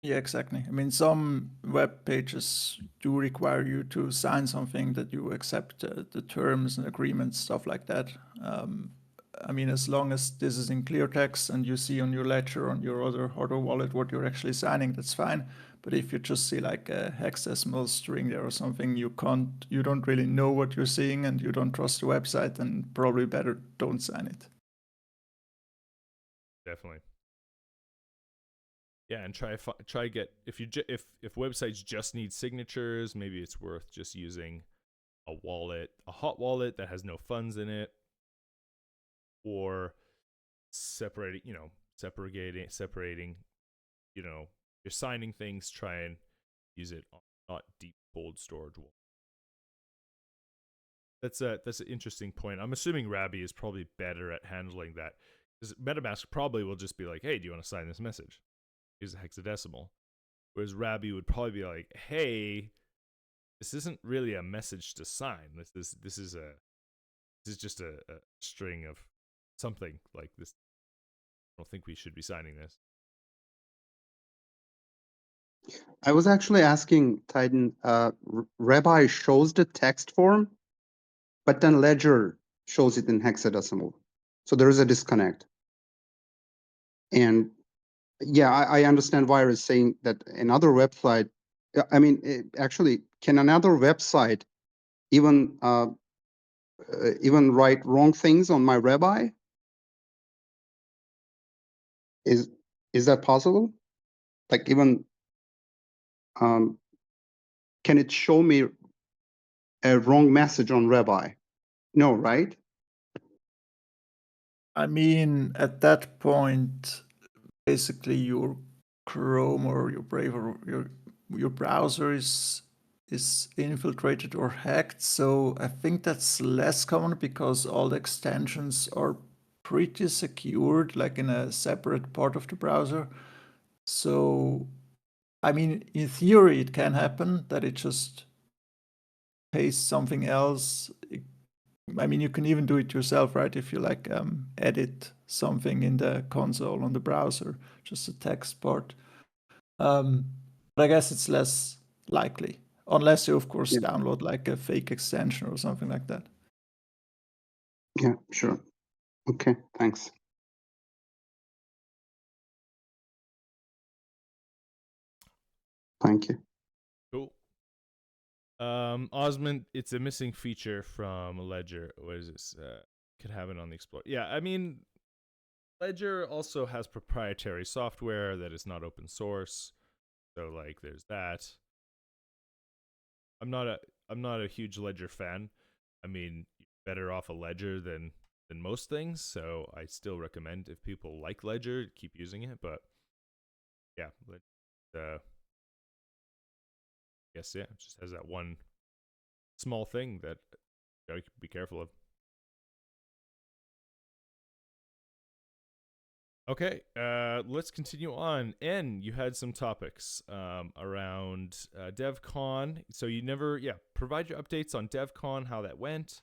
Yeah, exactly. I mean, some web pages do require you to sign something that you accept the terms and agreements, stuff like that. I mean, as long as this is in clear text and you see on your ledger, on your other hardware wallet, what you're actually signing, that's fine. But if you just see like a hexadecimal string there or something, you don't really know what you're seeing, and you don't trust the website, then probably better don't sign it. Definitely. Yeah, and try get if websites just need signatures, maybe it's worth just using a hot wallet that has no funds in it, or separating, you're signing things, try and use it on not deep cold storage wallet. That's an interesting point. I'm assuming Rabby is probably better at handling that, because MetaMask probably will just be like, hey, do you want to sign this message? Here's a hexadecimal. Whereas Rabby would probably be like, hey, this isn't really a message to sign. This is just a string of something like this. I don't think we should be signing this. I was actually asking Titan, Rabbi shows the text form, but then Ledger shows it in hexadecimal. So there is a disconnect. And yeah, I understand why is saying that another website, I mean, actually, can another website even write wrong things on my Rabbi? Is that possible? Like even, can it show me a wrong message on Rabbi? No, right? I mean, at that point, basically your Chrome or your Brave or your browser is infiltrated or hacked. So I think that's less common because all the extensions are pretty secured, like in a separate part of the browser. So, I mean, in theory, it can happen that it just pastes something else. I mean, you can even do it yourself, right? If you like edit something in the console on the browser, just the text part. But I guess it's less likely, unless you, of course, Yeah. download like a fake extension or something like that. Yeah, sure. Okay, thanks. Thank you. Cool. Osmond, it's a missing feature from Ledger. What is this? Could have it on the Explorer. Yeah, I mean, Ledger also has proprietary software that is not open source. So like there's that. I'm not a huge Ledger fan. I mean, better off a Ledger than most things, so I still recommend, if people like Ledger, keep using it, but yeah, I guess it just has that one small thing that you gotta be careful of. Okay, let's continue on. N, you had some topics around DevCon. So you provide your updates on DevCon, how that went,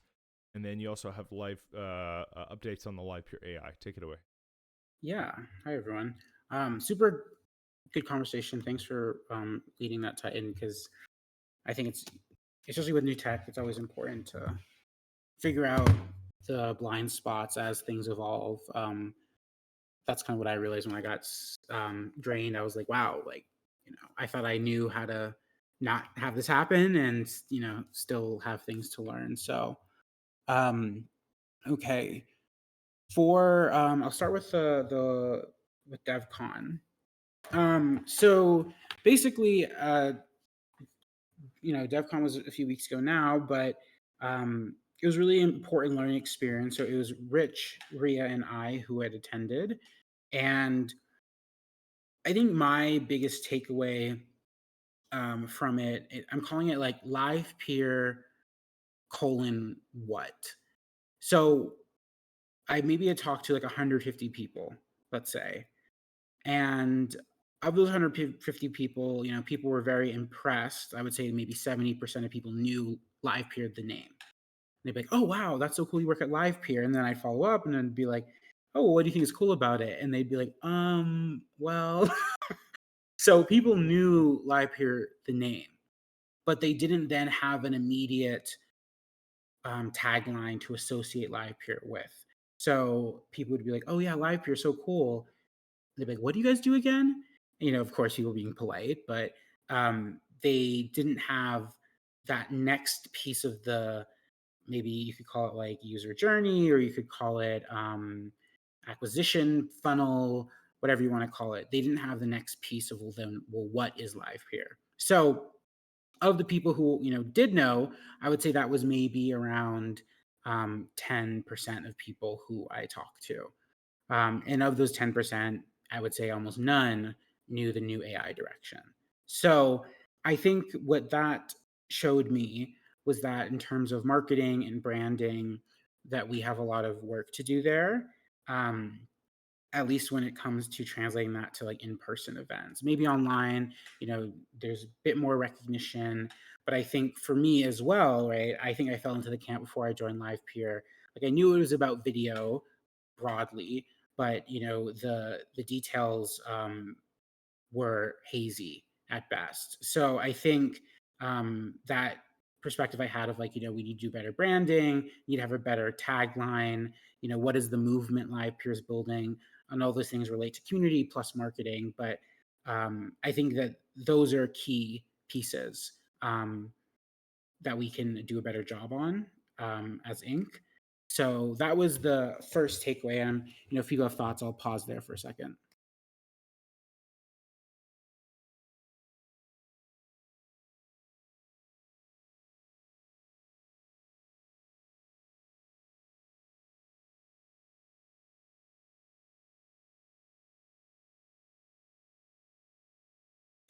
and then you also have live updates on the Livepeer AI. Take it away. Yeah. Hi, everyone. Super good conversation. Thanks for leading that, Titan, because I think it's, especially with new tech, it's always important to figure out the blind spots as things evolve. That's kind of what I realized when I got drained. I was like, wow, like, I thought I knew how to not have this happen and, still have things to learn. So, okay. I'll start with with DevCon. So basically, DevCon was a few weeks ago now, but it was really important learning experience. So it was Rich, Ria, and I who had attended, and I think my biggest takeaway from I'm calling it like Livepeer : what. So I had talked to like 150 people, let's say, and of those 150 people, people were very impressed. I would say maybe 70% of people knew Livepeer, the name. They'd be like, "Oh wow, that's so cool! You work at Livepeer." And then I'd follow up and then be like, "Oh, well, what do you think is cool about it?" And they'd be like, well." So people knew Livepeer, the name, but they didn't then have an immediate tagline to associate Livepeer with. So people would be like, "Oh yeah, Livepeer, so cool." They'd be like, "What do you guys do again?" Of course, people being polite, but they didn't have that next piece of the, maybe you could call it like user journey, or you could call it acquisition funnel, whatever you want to call it. They didn't have the next piece of, well, then, well, what is Livepeer? So of the people who did know, I would say that was maybe around 10% of people who I talked to. And of those 10%, I would say almost none knew the new AI direction. So I think what that showed me was that in terms of marketing and branding, that we have a lot of work to do there. At least when it comes to translating that to like in-person events. Maybe online, there's a bit more recognition, but I think for me as well, right, I think I fell into the camp before I joined Livepeer. Like, I knew it was about video broadly, but the details were hazy at best. So I think that perspective I had of like, we need to do better branding, need to have a better tagline, what is the movement Livepeer is building, and all those things relate to community plus marketing. But I think that those are key pieces that we can do a better job on as Inc. So that was the first takeaway. And if you have thoughts, I'll pause there for a second.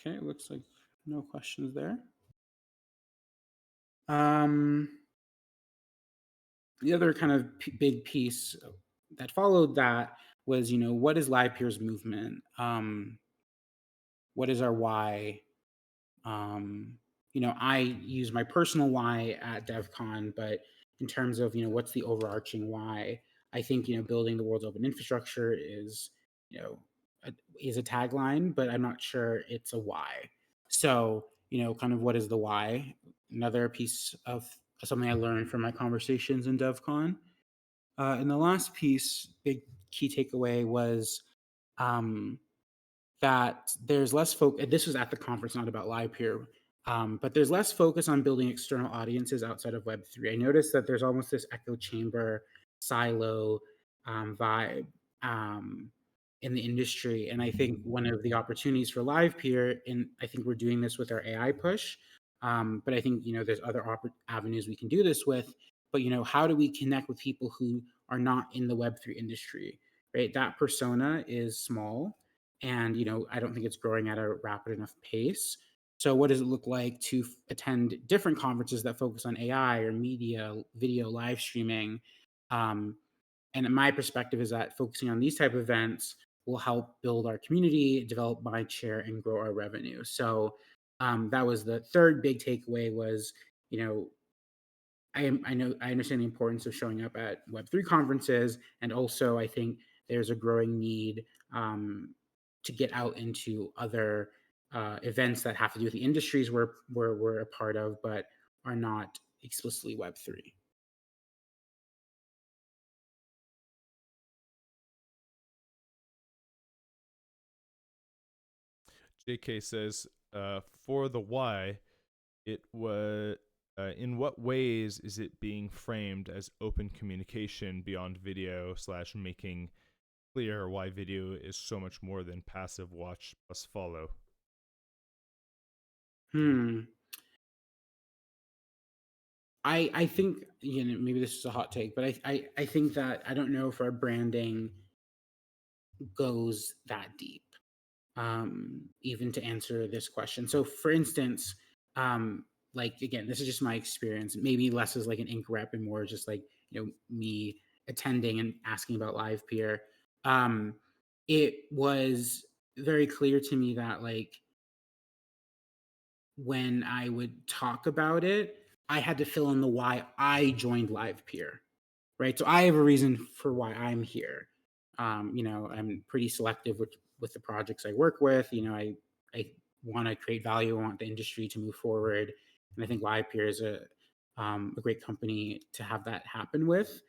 Okay, it looks like no questions there. The other kind of big piece that followed that was, what is Livepeer's movement? What is our why? I use my personal why at devcon, but in terms of, what's the overarching why? I think, building the world's open infrastructure is, is a tagline, but I'm not sure it's a why. So, kind of what is the why? Another piece of something I learned from my conversations in devcon. And the last piece, big key takeaway was that there's less focus. This was at the conference, not about Livepeer, but there's less focus on building external audiences outside of Web3. I noticed that there's almost this echo chamber, silo vibe in the industry. And I think one of the opportunities for Livepeer, and I think we're doing this with our AI push, but I think, there's other avenues we can do this with. But, how do we connect with people who are not in the Web3 industry, right? That persona is small, and I don't think it's growing at a rapid enough pace. So what does it look like to attend different conferences that focus on AI or media, video, live streaming? And my perspective is that focusing on these type of events will help build our community, develop mind share, and grow our revenue. So that was the third big takeaway was, I understand the importance of showing up at Web3 conferences, and also I think there's a growing need to get out into other events that have to do with the industries we're a part of, but are not explicitly Web3. JK says, for the why, it was. In what ways is it being framed as open communication beyond video / making clear why video is so much more than passive watch plus follow? I think, maybe this is a hot take, but I think that, I don't know if our branding goes that deep, even to answer this question. So for instance, like, again, this is just my experience, maybe less as like an Inc. rep and more just like, me attending and asking about Livepeer. It was very clear to me that, like, when I would talk about it, I had to fill in the why I joined Livepeer, right? So I have a reason for why I'm here. I'm pretty selective with the projects I work with. I want to create value. I want the industry to move forward, and I think Livepeer is a great company to have that happen with.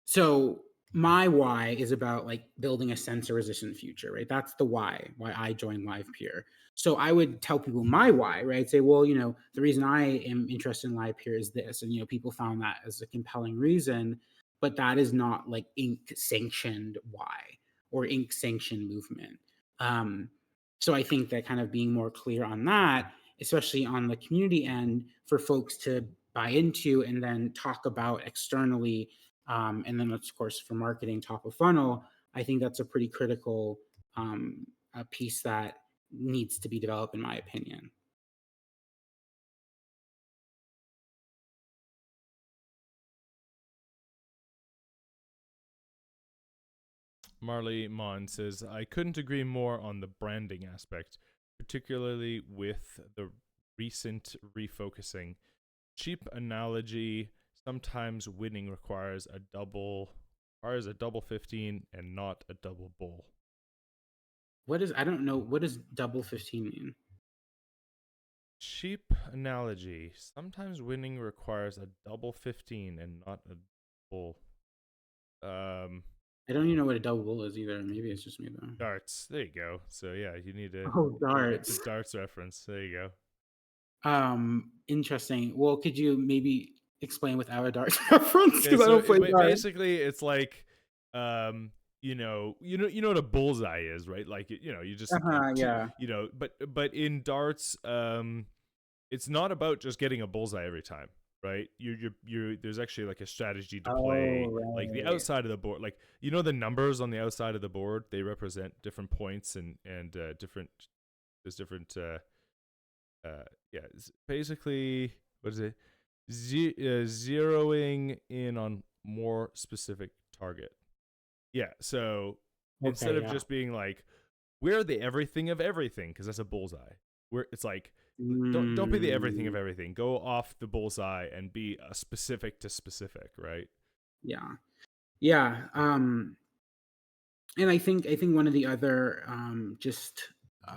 So my why is about like building a sensor resistant future, right? That's the why I joined Livepeer. So I would tell people my why, right? I'd say, well, the reason I am interested in Livepeer is this, and people found that as a compelling reason, but that is not like Inc. sanctioned why or Inc. sanctioned movement. So I think that kind of being more clear on that, especially on the community end, for folks to buy into and then talk about externally, and then of course for marketing top of funnel, I think that's a pretty critical a piece that needs to be developed, in my opinion. Marley Mon says, I couldn't agree more on the branding aspect, particularly with the recent refocusing. Cheap analogy, sometimes winning requires a double 15 and not a double bull. I don't know, what does double 15 mean? Cheap analogy, sometimes winning requires a double 15 and not a bull. I don't even know what a double bull is either. Maybe it's just me though. Darts. There you go. So yeah, you need to. Oh, darts. It's a darts reference. There you go. Interesting. Well, could you maybe explain without a darts reference? Okay, Because I so don't play darts. basically, it's like, you know what a bullseye is, right? Like, you just, yeah. but in darts, it's not about just getting a bullseye every time, right? You're there's actually like a strategy to play, like the outside of the board, like the numbers on the outside of the board, they represent different points and different. There's different. Yeah, it's basically, what is it? Zeroing in on more specific target. Yeah, so instead of just being like, we're the everything of everything, because that's a bullseye. It's like, don't be the everything of everything. Go off the bullseye and be a specific to specific, right? Yeah. And I think one of the other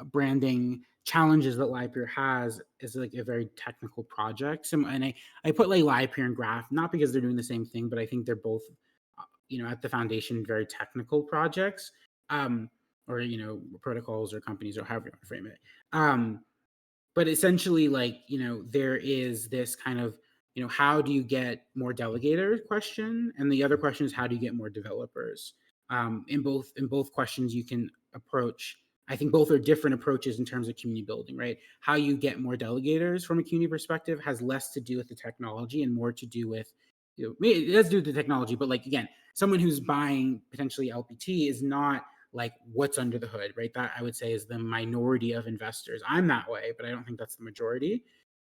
branding challenges that Livepeer has is like a very technical project. And I put like Livepeer and Graph not because they're doing the same thing, but I think they're both at the foundation very technical projects, or protocols or companies or however you want to frame it. But essentially, like, there is this kind of, how do you get more delegator question, and the other question is how do you get more developers. In both questions you can approach, I think both are different approaches in terms of community building, right? How you get more delegators from a community perspective has less to do with the technology and more to do with, it has to do with the technology, but like, again, someone who's buying potentially LPT is not like what's under the hood, right? That I would say is the minority of investors. I'm that way, but I don't think that's the majority.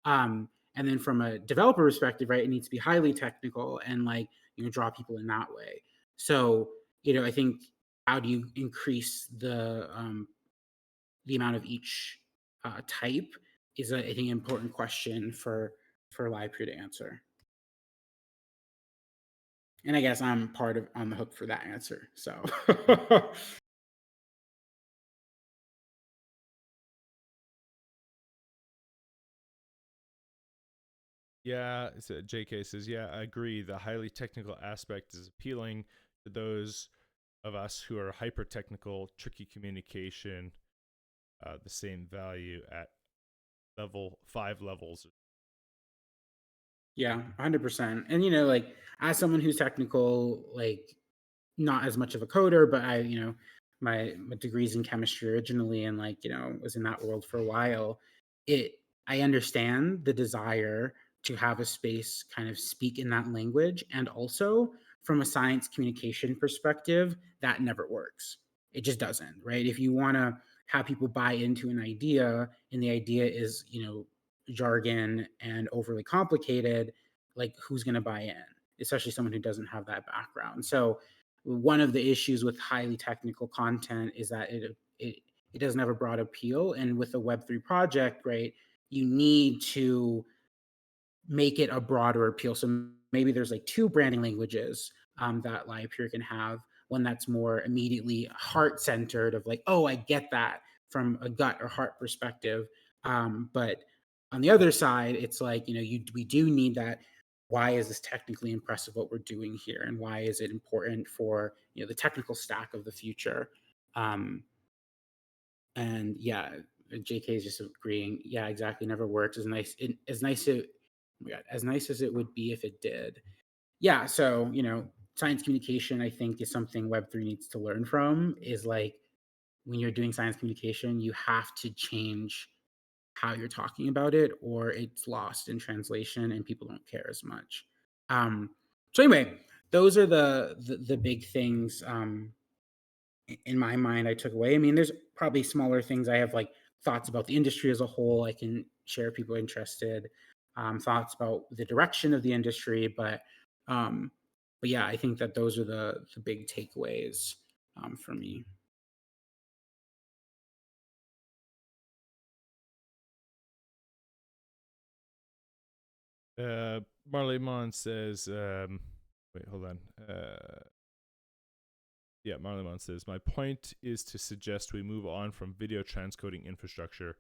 And then from a developer perspective, right, it needs to be highly technical and like, draw people in that way. So, I think how do you increase the amount of each type is I think an important question for Livepeer to answer. And I guess I'm on the hook for that answer. So Yeah, so JK says, yeah, I agree. The highly technical aspect is appealing to those of us who are hyper technical, tricky communication, the same value at level 5 levels. Yeah, 100%. And like, as someone who's technical, like not as much of a coder, but I, my degree's in chemistry originally, and like, was in that world for a while. I understand the desire to have a space kind of speak in that language, and also from a science communication perspective, that never works. It just doesn't, right? If you want to have people buy into an idea, and the idea is, jargon and overly complicated, like who's going to buy in? Especially someone who doesn't have that background. So one of the issues with highly technical content is that it doesn't have a broad appeal. And with a Web3 project, right, you need to make it a broader appeal. So maybe there's like 2 branding languages that Livepeer can have. One that's more immediately heart centered, of like, oh, I get that from a gut or heart perspective. But on the other side, it's like, we do need that. Why is this technically impressive what we're doing here, and why is it important for the technical stack of the future? And yeah, JK is just agreeing. Yeah, exactly. Never works. As nice oh my God, as nice as it would be if it did. Yeah. So, science communication, I think, is something Web3 needs to learn from. Is like, when you're doing science communication, you have to change how you're talking about it, or it's lost in translation and people don't care as much. So anyway, those are the big things in my mind I took away. I mean, there's probably smaller things. I have like thoughts about the industry as a whole. I can share if people are interested. Thoughts about the direction of the industry, but yeah, I think that those are the big takeaways for me. Marley Mon says, wait, hold on. Yeah, Marley Mon says, my point is to suggest we move on from video transcoding infrastructure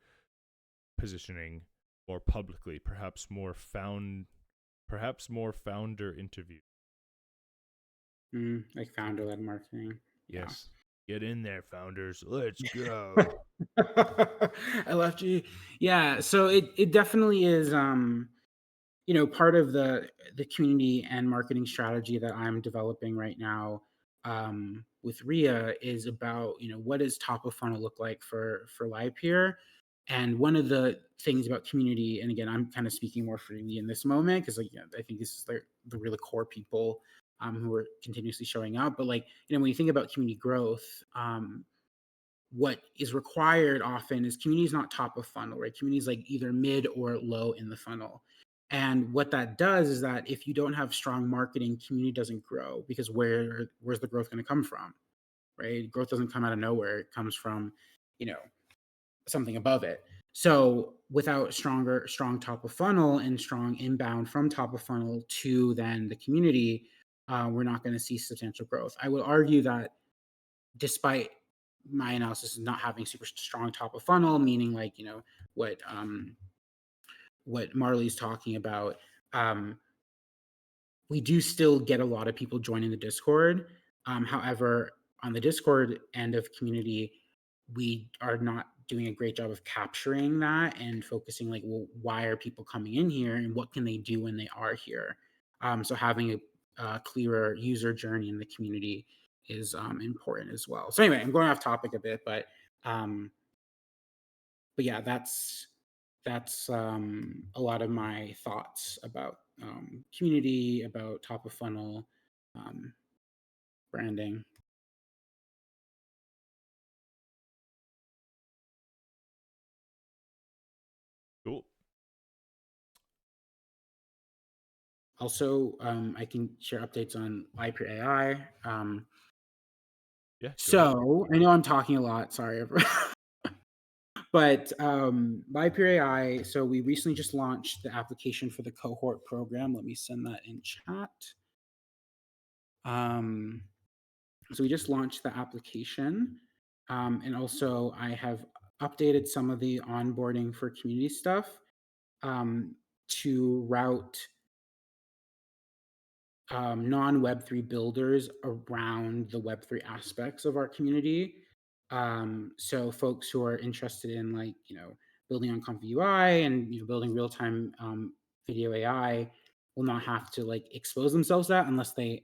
positioning more publicly, perhaps more founder interview. Like founder-led marketing. Yes. Get in there, founders. Let's go. LFG. Yeah. So it definitely is part of the community and marketing strategy that I'm developing right now with RIA is about what does top of funnel look like for Livepeer. And one of the things about community, and again, I'm kind of speaking more freely in this moment because I think this is the really core people who are continuously showing up. But when you think about community growth, what is required often is community is not top of funnel, right? Community is like either mid or low in the funnel. And what that does is that if you don't have strong marketing, community doesn't grow because where's the growth going to come from, right? Growth doesn't come out of nowhere. It comes from, something above it. So without strong top of funnel and strong inbound from top of funnel to then the community, we're not going to see substantial growth. I would argue that despite my analysis is not having super strong top of funnel, meaning what Marley's talking about, we do still get a lot of people joining the Discord. However, on the Discord end of community, we are not doing a great job of capturing that and focusing well, why are people coming in here and what can they do when they are here? So having a clearer user journey in the community is important as well. So anyway, I'm going off topic a bit, but yeah, that's a lot of my thoughts about community, about top of funnel branding. Cool. Also, I can share updates on Livepeer AI. Yeah. So I know I'm talking a lot. Sorry, everyone. But Livepeer AI. So we recently just launched the application for the cohort program. Let me send that in chat. So we just launched the application, and also I have updated some of the onboarding for community stuff to route non-Web3 builders around the Web3 aspects of our community. So folks who are interested in building on Comfy UI and building real-time video AI will not have to expose themselves to that unless they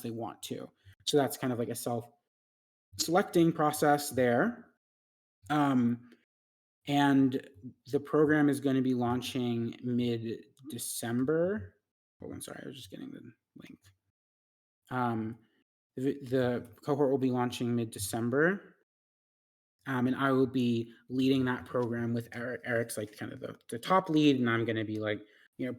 want to. So that's kind of like a self-selecting process there. And the program is going to be launching mid-December. Oh, I'm sorry, I was just getting the link. The cohort will be launching mid-December. And I will be leading that program with Eric. Eric's kind of the top lead, and I'm going to be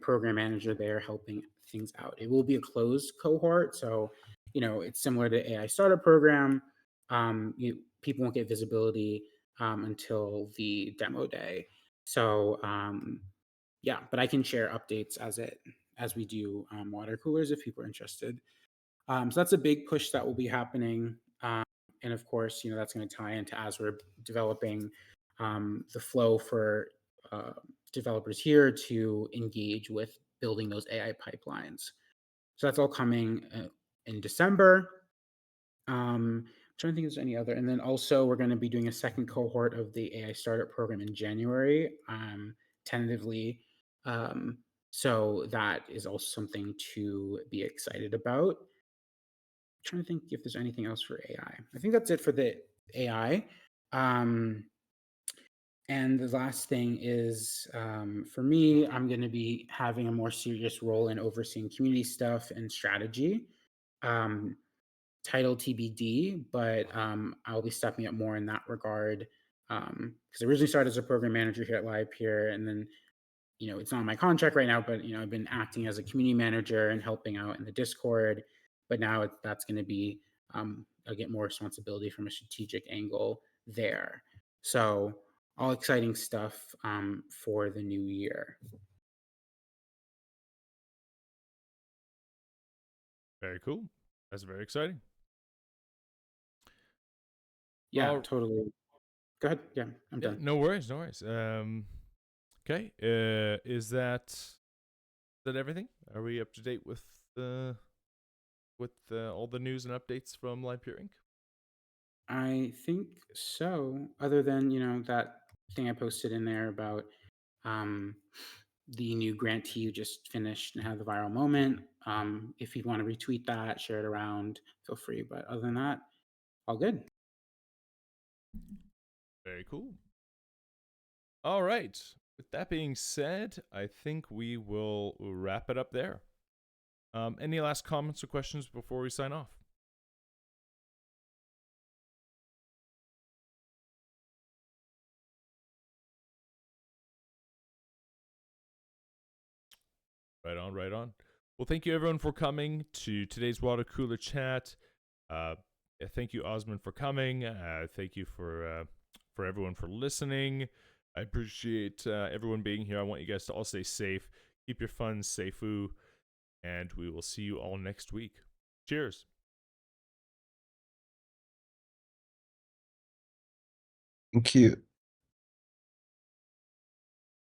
program manager there, helping things out. It will be a closed cohort, so it's similar to AI startup program. People won't get visibility until the demo day. So yeah, but I can share updates as we do water coolers if people are interested. So that's a big push that will be happening. And of course, that's going to tie into as we're developing the flow for developers here to engage with building those AI pipelines. So that's all coming in December. trying to think if there's any other. And then also we're going to be doing a second cohort of the AI startup program in January, tentatively. So that is also something to be excited about. I'm trying to think if there's anything else for AI. I think that's it for the AI. And the last thing is, for me, I'm going to be having a more serious role in overseeing community stuff and strategy. Title TBD, but I'll be stepping up more in that regard. Because I originally started as a program manager here at Livepeer, and then, it's not on my contract right now, but I've been acting as a community manager and helping out in the Discord. But now that's going to be I'll get more responsibility from a strategic angle there. So all exciting stuff for the new year. Very cool. That's very exciting. Yeah, totally. Go ahead. Yeah, I'm done. No worries. Okay. Is that everything? Are we up to date with all the news and updates from Livepeer Inc.? I think so. Other than that thing I posted in there about the new grantee who just finished and had the viral moment. If you want to retweet that, share it around, feel free. But other than that, all good. Very cool. All right. With that being said, I think we will wrap it up there. Any last comments or questions before we sign off? Right on, right on. Well, thank you everyone for coming to today's Water Cooler Chat. Thank you, Osman, for coming. Thank you for everyone for listening. I appreciate everyone being here. I want you guys to all stay safe. Keep your funds safe, and we will see you all next week. Cheers. Thank you.